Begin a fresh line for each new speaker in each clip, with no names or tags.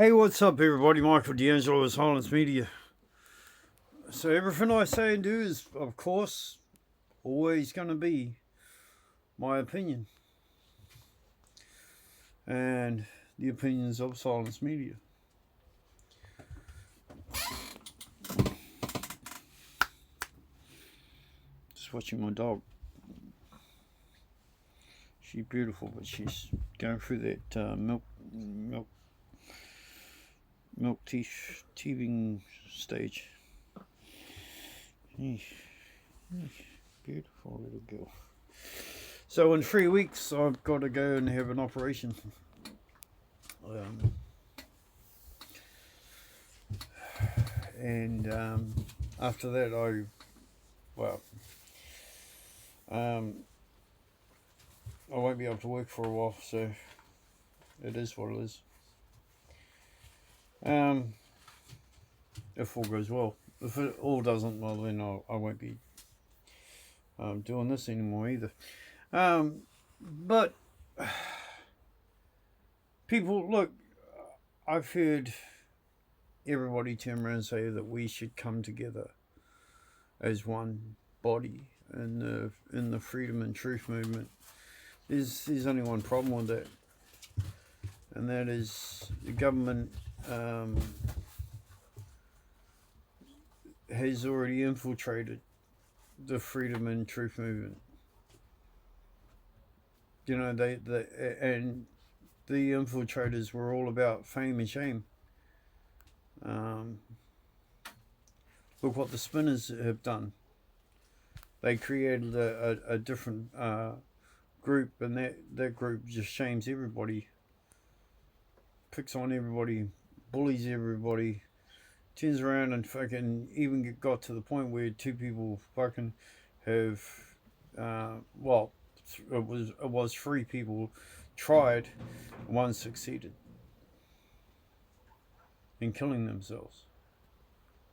Hey, what's up, everybody? Michael D'Angelo of Silence Media. So, everything I say and do is, of course, always going to be my opinion and the opinions of Silence Media. Just watching my dog. She's beautiful, but she's going through that milk teething stage. Beautiful little girl. So in 3 weeks, I've got to go and have an operation. And after that, I won't be able to work for a while. So it is what it is. If all goes well. If it all doesn't, well, then I won't be doing this anymore either. But people, look, I've heard everybody turn around and say that we should come together as one body in the freedom and truth movement. There's only one problem with that, and that is the government has already infiltrated the freedom and truth movement. You know, and the infiltrators were all about fame and shame. Look what the spinners have done. They created a different group, and that group just shames everybody, picks on everybody, bullies everybody, turns around and fucking even got to the point where two people fucking have, it was 3 people tried, one succeeded in killing themselves,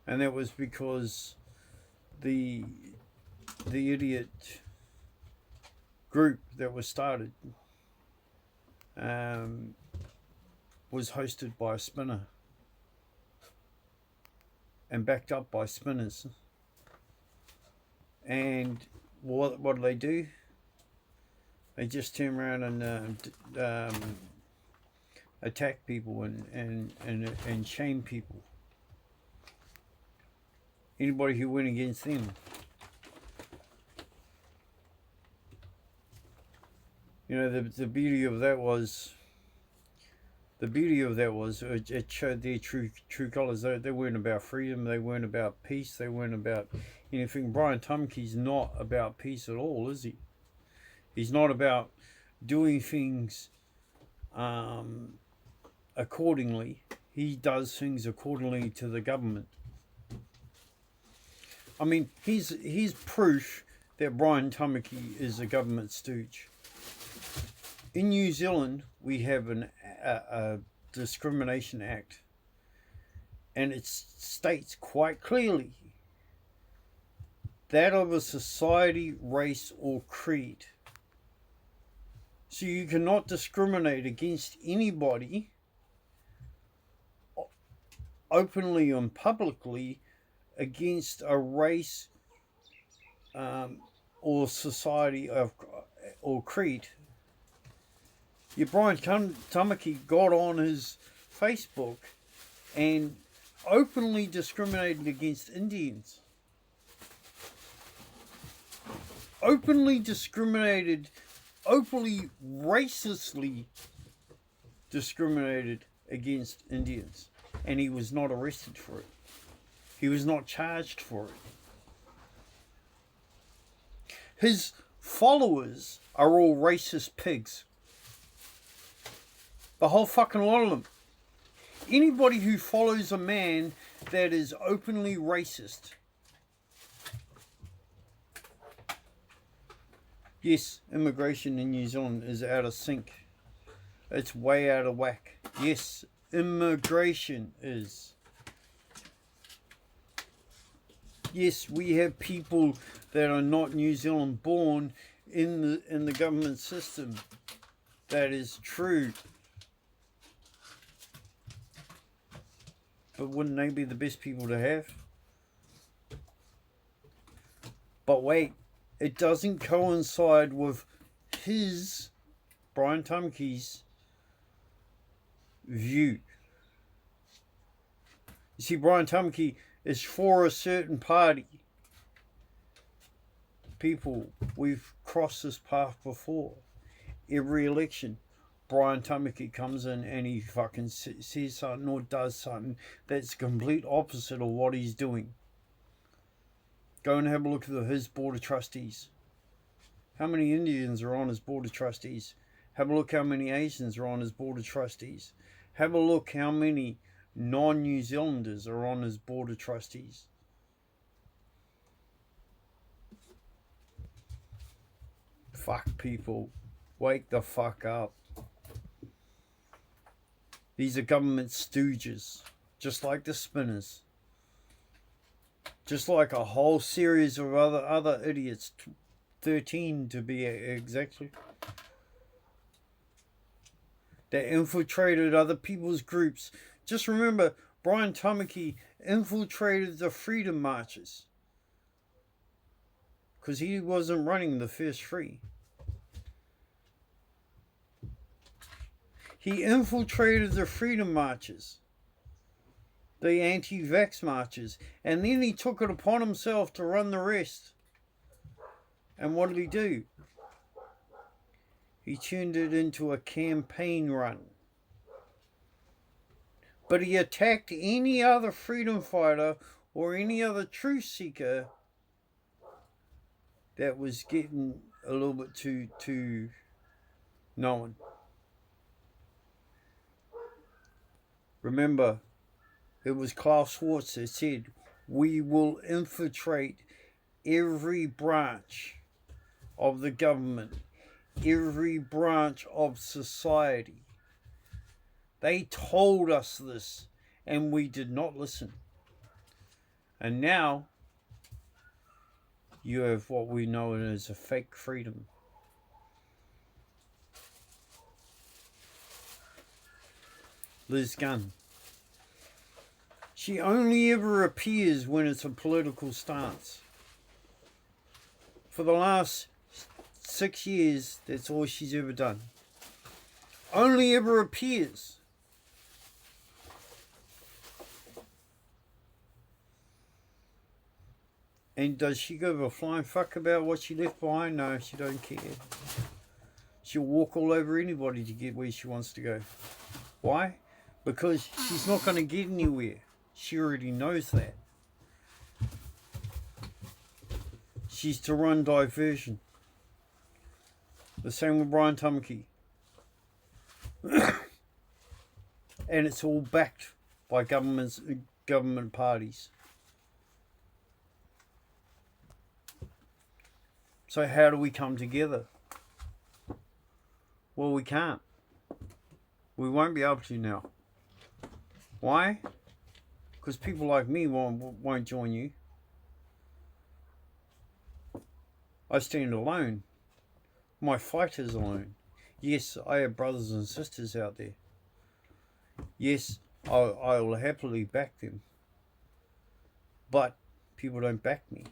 and that was because the idiot group that was started was hosted by a spinner and backed up by spinners. And what do? They just turn around and attack people and shame people. Anybody who went against them. You know, the beauty of that was it showed their true colours. They weren't about freedom. They weren't about peace. They weren't about anything. Brian Tumke's not about peace at all, is he? He's not about doing things accordingly. He does things accordingly to the government. I mean, he's proof that Brian Tamaki is a government stooge. In New Zealand, we have a Discrimination Act, and it states quite clearly that of a society, race, or creed. So you cannot discriminate against anybody openly and publicly against a race or society or creed. Yeah, Brian Tamaki got on his Facebook and openly discriminated against Indians. Openly racistly discriminated against Indians. And he was not arrested for it. He was not charged for it. His followers are all racist pigs. The whole fucking lot of them. Anybody who follows a man that is openly racist. Yes, immigration in New Zealand is out of sync. It's way out of whack. Yes, immigration is. Yes, we have people that are not New Zealand born in the government system. That is true. but wouldn't they be the best people to have? But wait, it doesn't coincide with his, Brian Tamki's, view. You see, Brian Tamki is for a certain party. People, we've crossed this path before. Every election, Brian Tamaki comes in and he fucking says something or does something that's complete opposite of what he's doing. Go and have a look at his board of trustees. How many Indians are on his board of trustees? Have a look how many Asians are on his board of trustees. Have a look how many non-New Zealanders are on his board of trustees. Fuck, people. Wake the fuck up. These are government stooges. Just like the spinners. Just like a whole series of other idiots. 13 to be exactly. That infiltrated other people's groups. Just remember, Brian Tamaki infiltrated the freedom marches. Because he wasn't running the first three. He infiltrated the freedom marches. The anti-vax marches. And then he took it upon himself to run the rest. And what did he do? He turned it into a campaign run. But he attacked any other freedom fighter or any other truth seeker that was getting a little bit too known. Remember, it was Klaus Schwartz that said, we will infiltrate every branch of the government, every branch of society. They told us this, and we did not listen. And now, you have what we know as a fake freedom. Liz Gunn. She only ever appears when it's a political stance. For the last 6 years, that's all she's ever done. Only ever appears. And does she give a flying fuck about what she left behind? No, she don't care. She'll walk all over anybody to get where she wants to go. Why? Because she's not going to get anywhere. She already knows that. She's to run diversion. The same with Brian Tamaki. And it's all backed by government parties. So how do we come together? Well, we can't. We won't be able to now. Why? Because people like me won't join you. I stand alone. My fight is alone. Yes, I have brothers and sisters out there. Yes, I will happily back them. But people don't back me.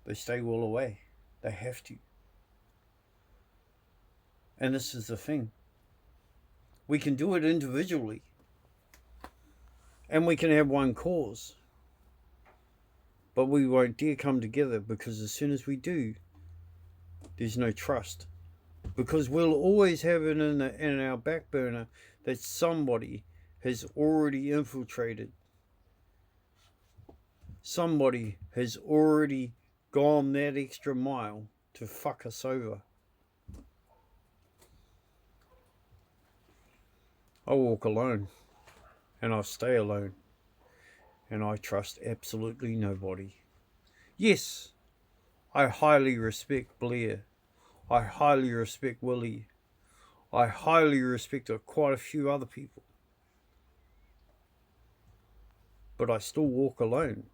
They stay well away. They have to. And this is the thing. We can do it individually. And we can have one cause. But we won't dare come together, because as soon as we do, there's no trust. Because we'll always have it in our back burner that somebody has already infiltrated. Somebody has already gone that extra mile to fuck us over. I walk alone, and I stay alone, and I trust absolutely nobody. Yes, I highly respect Blair. I highly respect Willie. I highly respect quite a few other people. But I still walk alone.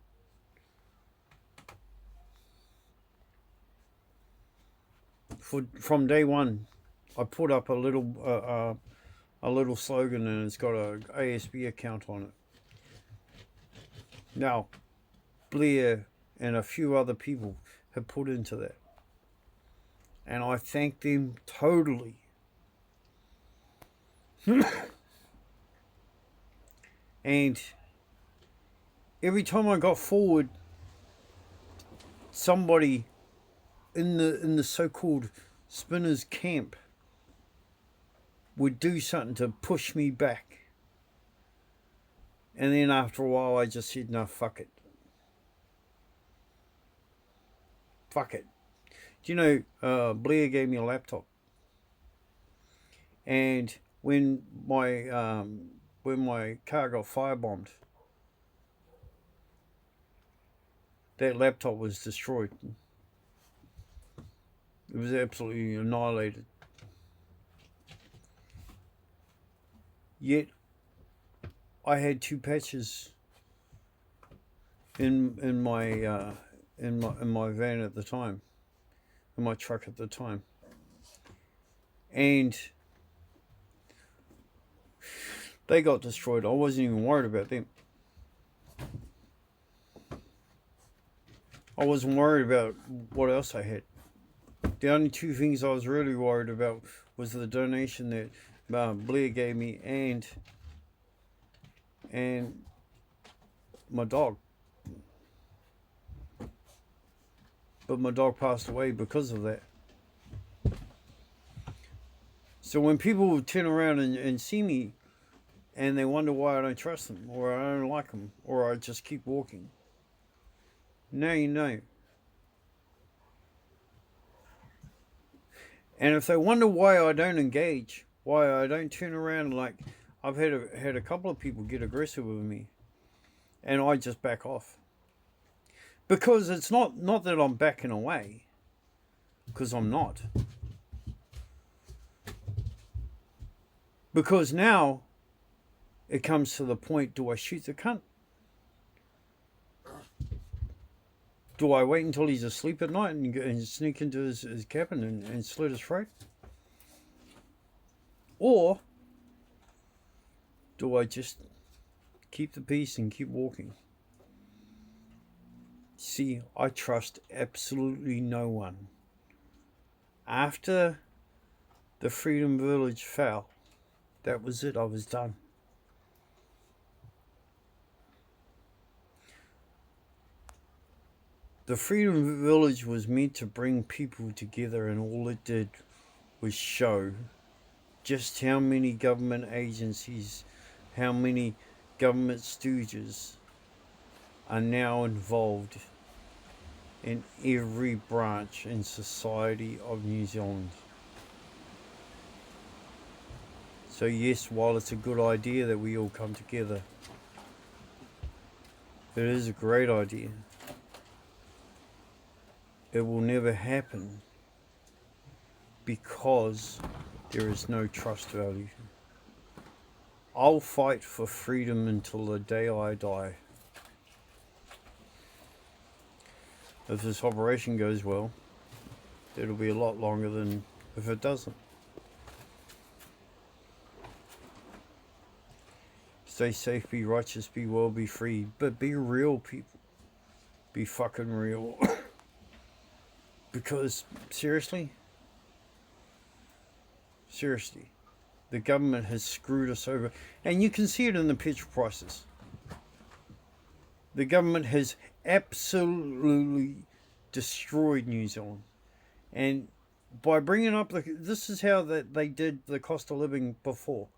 From day one, I put up a little a little slogan, and it's got a ASB account on it. Now, Blair and a few other people have put into that, and I thank them totally. And every time I got forward, somebody in the so-called spinners camp would do something to push me back. And then after a while, I just said, no, fuck it. Fuck it. Do you know, Blair gave me a laptop. And when my car got firebombed, that laptop was destroyed. It was absolutely annihilated. Yet I had 2 patches in my van at the time, in my truck at the time, and they got destroyed. I wasn't even worried about them. I wasn't worried about what else I had. The only 2 things I was really worried about was the donation that Blair gave me and my dog. But my dog passed away because of that. So when people turn around and see me and they wonder why I don't trust them, or I don't like them, or I just keep walking, now you know. And if they wonder why I don't engage, why I don't turn around, like I've had a couple of people get aggressive with me, and I just back off. Because it's not that I'm backing away, because I'm not. Because now it comes to the point, do I shoot the cunt? Do I wait until he's asleep at night and sneak into his cabin and slit his throat? Or do I just keep the peace and keep walking? See, I trust absolutely no one. After the Freedom Village fell, that was it. I was done. The Freedom Village was meant to bring people together, and all it did was show just how many government agencies, how many government stooges are now involved in every branch in society of New Zealand. So yes, while it's a good idea that we all come together, it is a great idea. It will never happen because there is no trust value. I'll fight for freedom until the day I die. If this operation goes well, it'll be a lot longer than if it doesn't. Stay safe, be righteous, be well, be free, but be real, people. Be fucking real. Because, seriously, the government has screwed us over. And you can see it in the petrol prices. The government has absolutely destroyed New Zealand. And by bringing up this is how they did the cost of living before.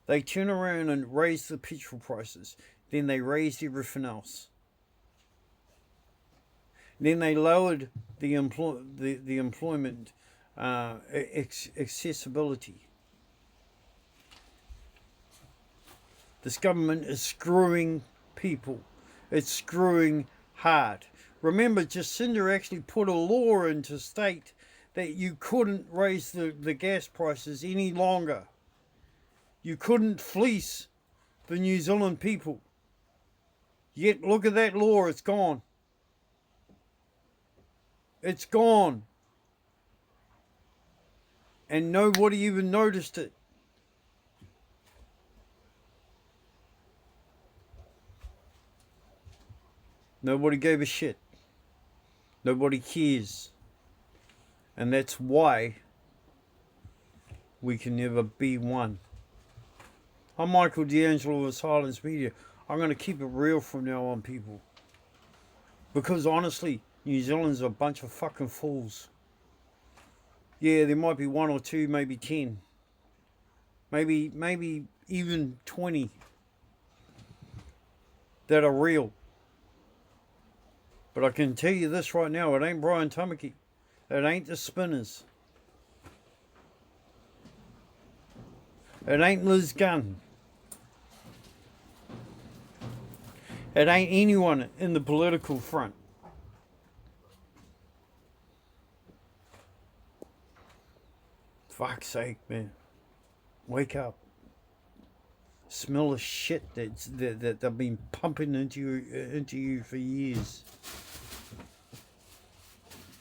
They turn around and raise the petrol prices. Then they raised everything else. Then they lowered the employment accessibility. This government is screwing people. It's screwing hard. Remember, Jacinda actually put a law into state that you couldn't raise the gas prices any longer. You couldn't fleece the New Zealand people. Yet look at that law, it's gone. It's gone. And nobody even noticed it. Nobody gave a shit. Nobody cares. And that's why we can never be one. I'm Michael D'Angelo of Silence Media. I'm going to keep it real from now on, people. Because honestly, New Zealand's a bunch of fucking fools. Yeah, there might be 1 or 2, maybe 10. Maybe even 20 that are real. But I can tell you this right now, it ain't Brian Tamaki. It ain't the Spinners. It ain't Liz Gunn. It ain't anyone in the political front. Fuck's sake, man. Wake up. Smell the shit that they've been pumping into you for years.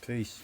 Peace.